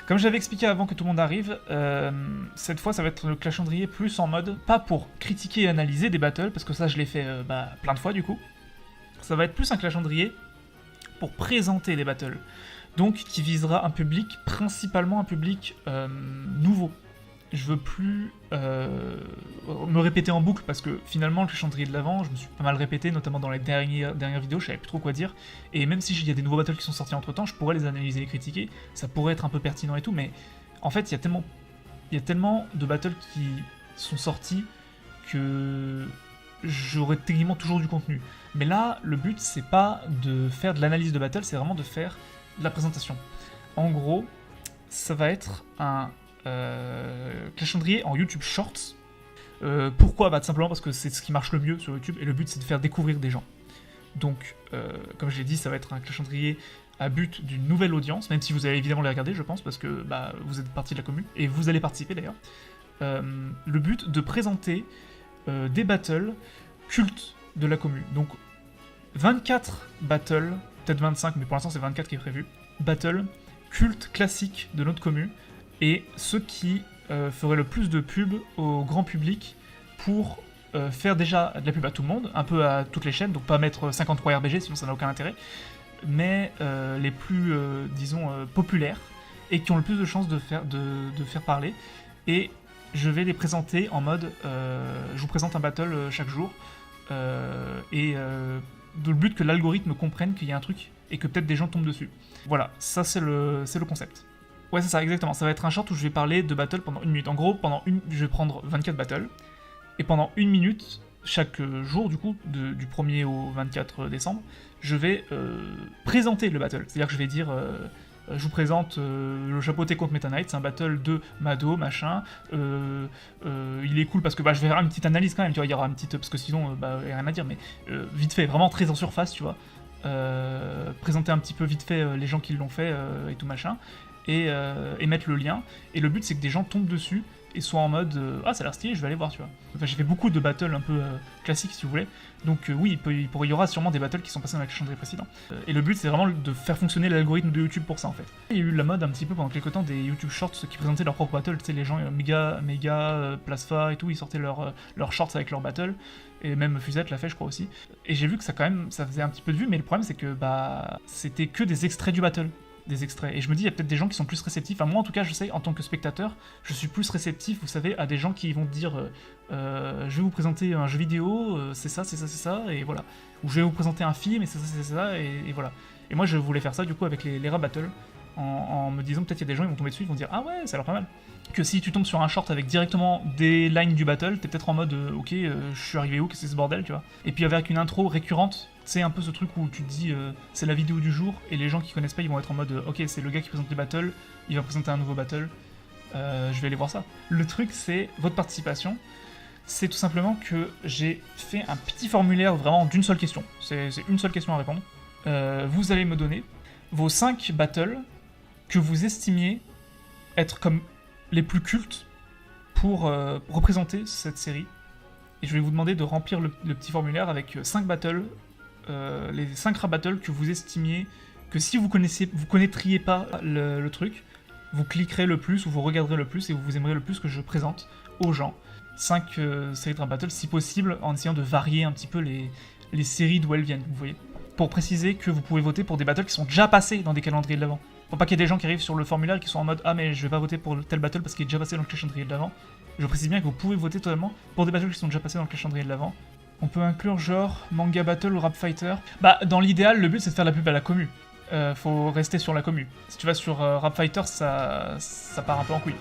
Comme j'avais expliqué avant que tout le monde arrive, cette fois ça va être le calendrier plus en mode, pas pour critiquer et analyser des battles, parce que ça je l'ai fait plein de fois du coup. Ça va être plus un calendrier pour présenter des battles. Donc qui visera un public, principalement un public nouveau. Je veux plus me répéter en boucle parce que finalement le calendrier de l'avant, je me suis pas mal répété, notamment dans les dernières vidéos, je savais plus trop quoi dire. Et même si il y a des nouveaux battles qui sont sortis entre temps, je pourrais les analyser et les critiquer, ça pourrait être un peu pertinent et tout, mais en fait il y a tellement de battles qui sont sortis que j'aurais techniquement toujours du contenu. Mais là, le but c'est pas de faire de l'analyse de battle, c'est vraiment de faire de la présentation. En gros, ça va être un calendrier en YouTube Shorts. Pourquoi ? Tout simplement parce que c'est ce qui marche le mieux sur YouTube et le but c'est de faire découvrir des gens. Donc, comme je l'ai dit, ça va être un calendrier à but d'une nouvelle audience, même si vous allez évidemment les regarder, je pense, parce que vous êtes partie de la commune et vous allez participer d'ailleurs. Le but de présenter des battles cultes de la commune. Donc, 24 battles, peut-être 25, mais pour l'instant c'est 24 qui est prévu. Battles cultes classiques de notre commune. Et ceux qui feraient le plus de pub au grand public pour faire déjà de la pub à tout le monde, un peu à toutes les chaînes, donc pas mettre 53 RBG, sinon ça n'a aucun intérêt, mais les plus, disons, populaires, et qui ont le plus de chances de faire parler. Et je vais les présenter en mode, je vous présente un battle chaque jour, et le but que l'algorithme comprenne qu'il y a un truc, et que peut-être des gens tombent dessus. Voilà, ça c'est le concept. Ouais, c'est ça, exactement. Ça va être un short où je vais parler de battle pendant 1 minute. En gros, je vais prendre 24 battles, et pendant 1 minute, chaque jour, du coup, du 1er au 24 décembre, je vais présenter le battle. C'est-à-dire que je vais dire, je vous présente le chapeauté contre Meta Knight, c'est un battle de Mado, machin. Il est cool parce que je vais faire une petite analyse quand même, tu vois, il y aura une petite... Parce que sinon, il n'y a rien à dire, mais vite fait, vraiment très en surface, tu vois. Présenter un petit peu vite fait les gens qui l'ont fait et tout machin. Et mettre le lien, et le but c'est que des gens tombent dessus et soient en mode ah ça a l'air stylé, je vais aller voir, tu vois. Enfin, j'ai fait beaucoup de battles un peu classiques si vous voulez, donc oui, il y aura sûrement des battles qui sont passés dans le calendrier précédent. Et le but c'est vraiment de faire fonctionner l'algorithme de YouTube pour ça en fait. Il y a eu la mode un petit peu pendant quelques temps des YouTube Shorts qui présentaient leurs propres battles, tu sais, les gens méga Plasfa et tout, ils sortaient leurs shorts avec leurs battles, et même Fusette l'a fait je crois aussi. Et j'ai vu que ça faisait un petit peu de vues, mais le problème c'est que c'était que des extraits du battle. Des extraits. Et je me dis, il y a peut-être des gens qui sont plus réceptifs. Enfin, moi, en tout cas, je sais, en tant que spectateur, je suis plus réceptif, vous savez, à des gens qui vont dire je vais vous présenter un jeu vidéo, c'est ça, et voilà. Ou je vais vous présenter un film, et c'est ça, et voilà. Et moi, je voulais faire ça, du coup, avec les rap battles, en me disant, peut-être il y a des gens, ils vont tomber dessus, ils vont dire, ah ouais, ça a l'air pas mal. Que si tu tombes sur un short avec directement des lines du battle, t'es peut-être en mode, ok, je suis arrivé où, qu'est-ce que c'est ce bordel, tu vois. Et puis avec une intro récurrente, c'est un peu ce truc où tu te dis c'est la vidéo du jour et les gens qui connaissent pas ils vont être en mode ok c'est le gars qui présente les battles, il va présenter un nouveau battle, je vais aller voir ça. Le truc c'est votre participation, c'est tout simplement que j'ai fait un petit formulaire vraiment d'une seule question, c'est une seule question à répondre. Vous allez me donner vos 5 battles que vous estimiez être comme les plus cultes pour représenter cette série. Et je vais vous demander de remplir le petit formulaire avec 5 battles, les 5 rap battles que vous estimiez que si vous connaîtriez pas le truc, vous cliquerez le plus ou vous regarderez le plus et vous aimerez le plus que je présente aux gens. 5 séries de rap battles si possible en essayant de varier un petit peu les séries d'où elles viennent, vous voyez. Pour préciser que vous pouvez voter pour des battles qui sont déjà passés dans des calendriers de l'avant. Pour pas qu'il y ait des gens qui arrivent sur le formulaire et qui sont en mode ah mais je vais pas voter pour tel battle parce qu'il est déjà passé dans le calendrier de l'avant. Je précise bien que vous pouvez voter totalement pour des battles qui sont déjà passés dans le calendrier de l'avant. On peut inclure genre manga battle ou rap fighter. Dans l'idéal, le but c'est de faire la pub à la commu. Faut rester sur la commu. Si tu vas sur rap fighter, ça part un peu en couille.